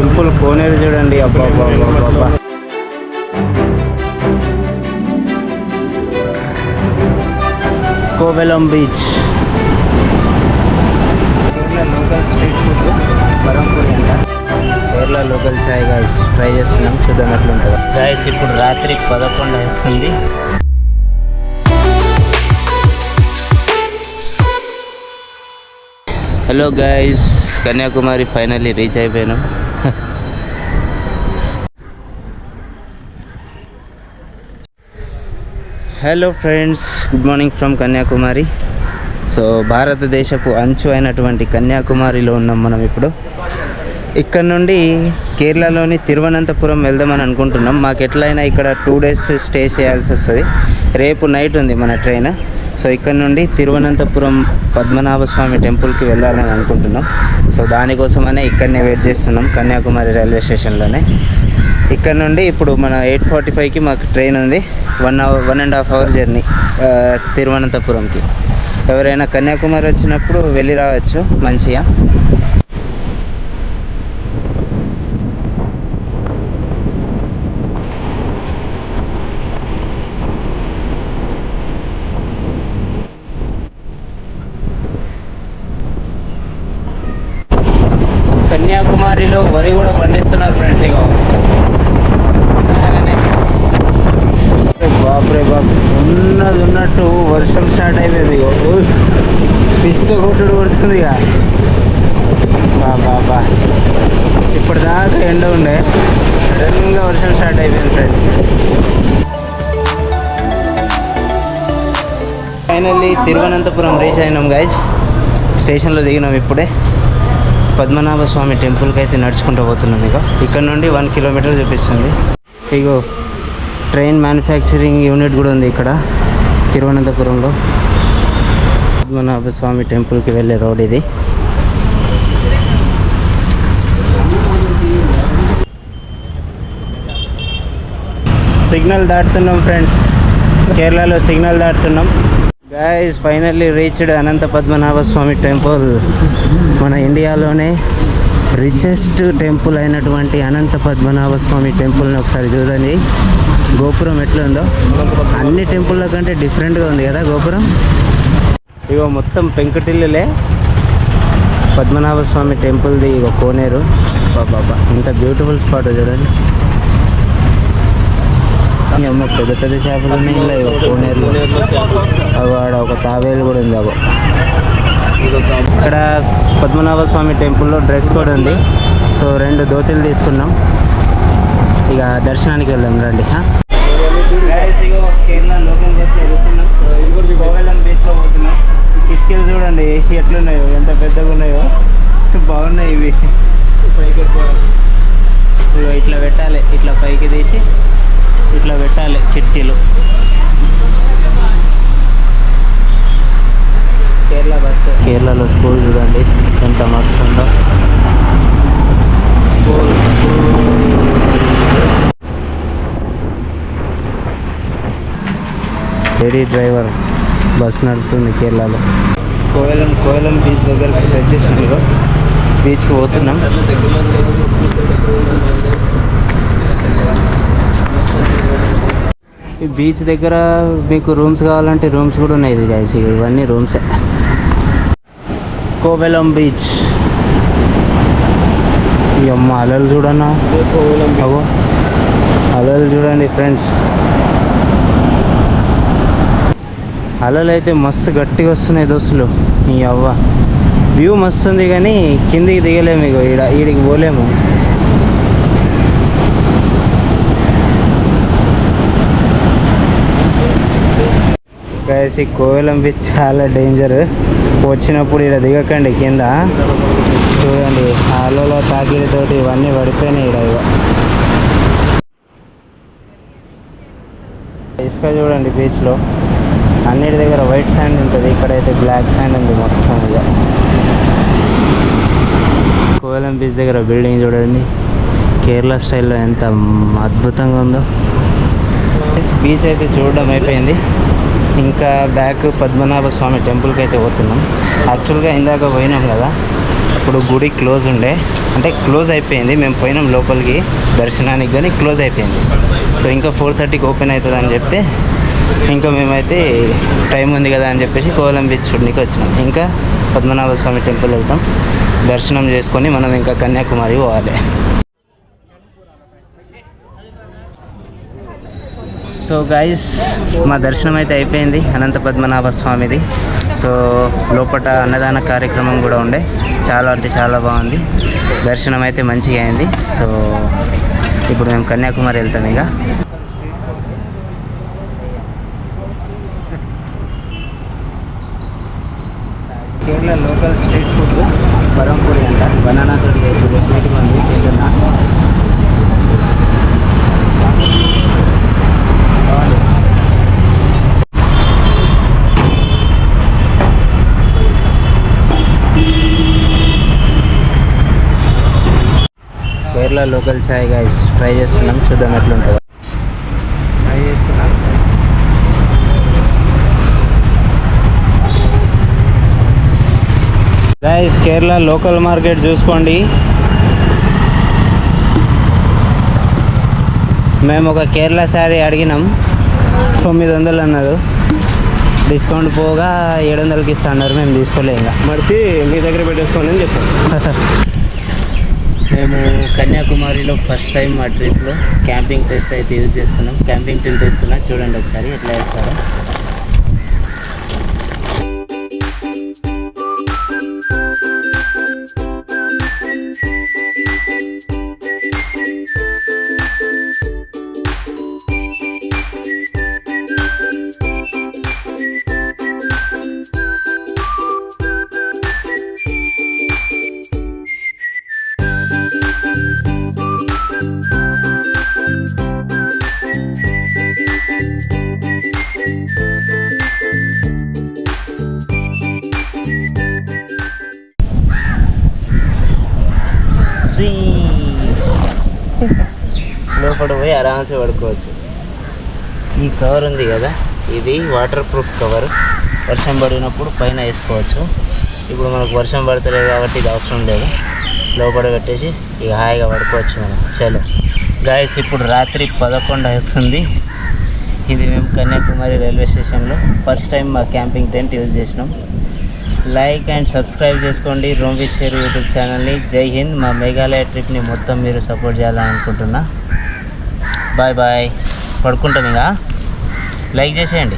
Temple కోనేరు చూడండి. అబ్బా Kovalam beach. Kerala local street food pazhampori అంట. Kerala local chai guys try చేస్తున్నాం, చూద్దాం ఎట్లుంటుందో. గాయస్ ఇప్పుడు రాత్రి 11 అవుతుంది. Hello guys, Kanyakumari finally reach అయిపోయాను. Hello friends, good morning from Kanyakumari. So భారతదేశపు అంచు అయినటువంటి కన్యాకుమారిలో ఉన్నాం మనం ఇప్పుడు. ఇక్కడ నుండి కేరళలోని తిరువనంతపురం వెళ్దామని అనుకుంటున్నాం. మాకు ఎట్లయినా ఇక్కడ 2 days స్టే చేయాల్సి వస్తుంది. రేపు నైట్ ఉంది మన ట్రైన్. సో ఇక్కడ నుండి తిరువనంతపురం పద్మనాభ స్వామి టెంపుల్కి వెళ్ళాలని అనుకుంటున్నాం. సో దానికోసమనే ఇక్కడనే వెయిట్ చేస్తున్నాం, కన్యాకుమారి రైల్వే స్టేషన్లోనే. ఇక్కడ నుండి ఇప్పుడు మన 8:45కి మాకు ట్రైన్ ఉంది. 1.5 hour జర్నీ తిరువనంతపురంకి. ఎవరైనా కన్యాకుమారి వచ్చినప్పుడు వెళ్ళి రావచ్చు మంచిగా. కన్యాకుమారిలో వరి కూడా పండిస్తున్నారు ఫ్రెండ్స్. ఇక బాప్రే బాప్, ఉన్నట్టు వర్షం స్టార్ట్ అయిపోయింది. పిచ్చ కొట్టుడు కొడుతుంది. ఇక బాబా ఇప్పటిదాకా ఎండ ఉండే, సడన్గా వర్షం స్టార్ట్ అయిపోయింది ఫ్రెండ్స్. ఫైనల్లీ తిరువనంతపురం రీచ్ అయినాం గైస్. స్టేషన్లో దిగినాం ఇప్పుడే. పద్మనాభ స్వామి టెంపుల్కి అయితే నడుచుకుంటూ పోతున్నాం. ఇక్కడ నుండి 1 kilometer చూపిస్తుంది. ఇగో ట్రైన్ మ్యానుఫ్యాక్చరింగ్ యూనిట్ కూడా ఉంది ఇక్కడ తిరువనంతపురంలో. పద్మనాభ స్వామి టెంపుల్కి వెళ్ళే రోడ్ ఇది. సిగ్నల్ దాటుతున్నాం ఫ్రెండ్స్, కేరళలో signal దాటుతున్నాం. Guys finally reached Anantha Padmanabha స్వామి టెంపుల్. మన ఇండియాలోనే రిచెస్ట్ టెంపుల్ అయినటువంటి అనంత పద్మనాభ స్వామి టెంపుల్ని ఒకసారి చూడండి. గోపురం ఎట్లుందో, అన్ని టెంపుల్ల కంటే డిఫరెంట్గా ఉంది కదా గోపురం. ఇగో మొత్తం పెంకుటిల్లులే. పద్మనాభ స్వామి టెంపుల్ది ఇగో కోనేరు. బాబా ఇంత బ్యూటిఫుల్ స్పాట్ చూడండి. అమ్మ పెద్ద పెద్ద చేపలు ఉన్నాయి ఇలా. ఇగో కోనేరులో అగో ఆడ ఒక తాబేలు కూడా ఉంది. అగో ఇక్కడ పద్మనాభ స్వామి టెంపుల్లో డ్రెస్ కోడ్ ఉంది. సో 2 ధోతీలు తీసుకున్నాం. ఇక దర్శనానికి వెళ్దాం రండి. కేరళ లోకల్ బస్లో కూర్చున్నాం. కోవెలం బీచ్లో పోతున్నాం. కిటికీలు చూడండి ఎట్లున్నాయో, ఎంత పెద్దగా ఉన్నాయో. బాగున్నాయి ఇవి. ఇట్లా పెట్టాలి, ఇట్లా పైకి తీసి ఇట్లా పెట్టాలి కిటికీలు. కేరళ బస్సు. కేరళలో స్కూల్ చూడండి ఎంత మస్తు ఉందో. లేడీ డ్రైవర్ బస్ నడుపుతుంది కేరళలో. కోవెలం బీచ్ దగ్గరకు వచ్చేసినాం. బీచ్కి పోతున్నాం. ఈ బీచ్ దగ్గర మీకు రూమ్స్ కావాలంటే రూమ్స్ కూడా ఉన్నాయి. ఇది గైస్ ఇవన్నీ రూమ్సే. కోవెలం బీచ్. ఈ అమ్మ అలలు చూడన్నా, అలలు చూడండి ఫ్రెండ్స్. అలలు అయితే మస్తు గట్టిగా వస్తున్నాయి దోస్తులు. ఈ అవ్వ వ్యూ మస్తు ఉంది కానీ కిందికి దిగలేము. ఇగో ఈడికి పోలేము. గైస్ కోవెలం బీచ్ చాలా డేంజర్. వచ్చినప్పుడు ఇక్కడ దిగకండి, కింద చూడండి అలలో తాకిడితోటి ఇవన్నీ పడిపోయినాయి. ఇక్కడ ఇసుక చూడండి బీచ్లో. అన్నిటి దగ్గర వైట్ శాండ్ ఉంటుంది, ఇక్కడైతే బ్లాక్ శాండ్ ఉంది మొత్తం. ఇక కోవెలం బీచ్ దగ్గర బిల్డింగ్ చూడండి కేరళ స్టైల్లో ఎంత అద్భుతంగా ఉందో. బీచ్ అయితే చూడడం అయిపోయింది. ఇంకా బ్యాక్ పద్మనాభ స్వామి టెంపుల్కి అయితే పోతున్నాం. యాక్చువల్గా ఇందాక పోయినాం కదా, అప్పుడు గుడి క్లోజ్ ఉండే, అంటే క్లోజ్ అయిపోయింది. మేము పోయినాం లోపలికి దర్శనానికి, కానీ క్లోజ్ అయిపోయింది. సో ఇంకా 4:30కి ఓపెన్ అవుతుంది అని చెప్తే ఇంకా మేమైతే టైం ఉంది కదా అని చెప్పేసి కోవలం బీచ్ చూడడానికి వచ్చినాం. ఇంకా పద్మనాభ స్వామి టెంపుల్ వెళ్తాం, దర్శనం చేసుకొని మనం ఇంకా కన్యాకుమారి పోవాలి. సో గైస్, మా దర్శనం అయితే అయిపోయింది అనంత పద్మనాభ స్వామిది. సో లోపల అన్నదాన కార్యక్రమం కూడా ఉండే, చాలా అంటే చాలా బాగుంది. దర్శనం అయితే మంచిగా అయింది. సో ఇప్పుడు మేము కన్యాకుమారి వెళ్తాం. ఇక Kerala local street food pazhampori అంట, బనానా తోటి స్వీట్గా ఉంది. కేరళ కేరళ లోకల్ చాయ్ గైస్ ట్రై చేస్తున్నాం, చూద్దాం ఎట్లుంటుందో. ట్రై చేస్తున్నాం. గైస్ కేరళ లోకల్ మార్కెట్ చూసుకోండి. మేము ఒక కేరళ శారీ అడిగినాం, 900 అన్నారు. డిస్కౌంట్ పోగా 700కి ఇస్తా అన్నారు. మేము తీసుకోలే, ఇంకా మర్చి మీ దగ్గర పెట్టేసుకోండి అని చెప్పాం. మేము కన్యాకుమారిలో ఫస్ట్ టైం మా ట్రిప్లో క్యాంపింగ్ టెంట్ అయితే యూజ్ చేస్తున్నాం. క్యాంపింగ్ టెంట్ వేస్తున్నా, చూడండి ఒకసారి ఎట్లా వేస్తారో. లోపల పోయి ఆరామ్సే పడుకోవచ్చు. ఈ కవర్ ఉంది కదా, ఇది వాటర్ ప్రూఫ్ కవర్. వర్షం పడినప్పుడు పైన వేసుకోవచ్చు. ఇప్పుడు మనకు వర్షం పడతలేదు కాబట్టి ఇది అవసరం లేదు, లోపల పెట్టేసి ఇక హాయిగా పడుకోవచ్చు మనం. చలో గాయస్, ఇప్పుడు రాత్రి 11 అవుతుంది. ఇది మేము కన్యాకుమారి రైల్వే స్టేషన్లో ఫస్ట్ టైం మా క్యాంపింగ్ టెంట్ యూజ్ చేసినాం. లైక్ అండ్ సబ్స్క్రైబ్ చేసుకోండి రోమ్ విత్ షేర్ యూట్యూబ్ ఛానల్ని. జై హింద్. మా మేఘాలయ ట్రిప్ని మొత్తం మీరు సపోర్ట్ చేయాలని అనుకుంటున్నా. Bye bye. పడుకుంటాం, ఇంకా లైక్ చేసేయండి.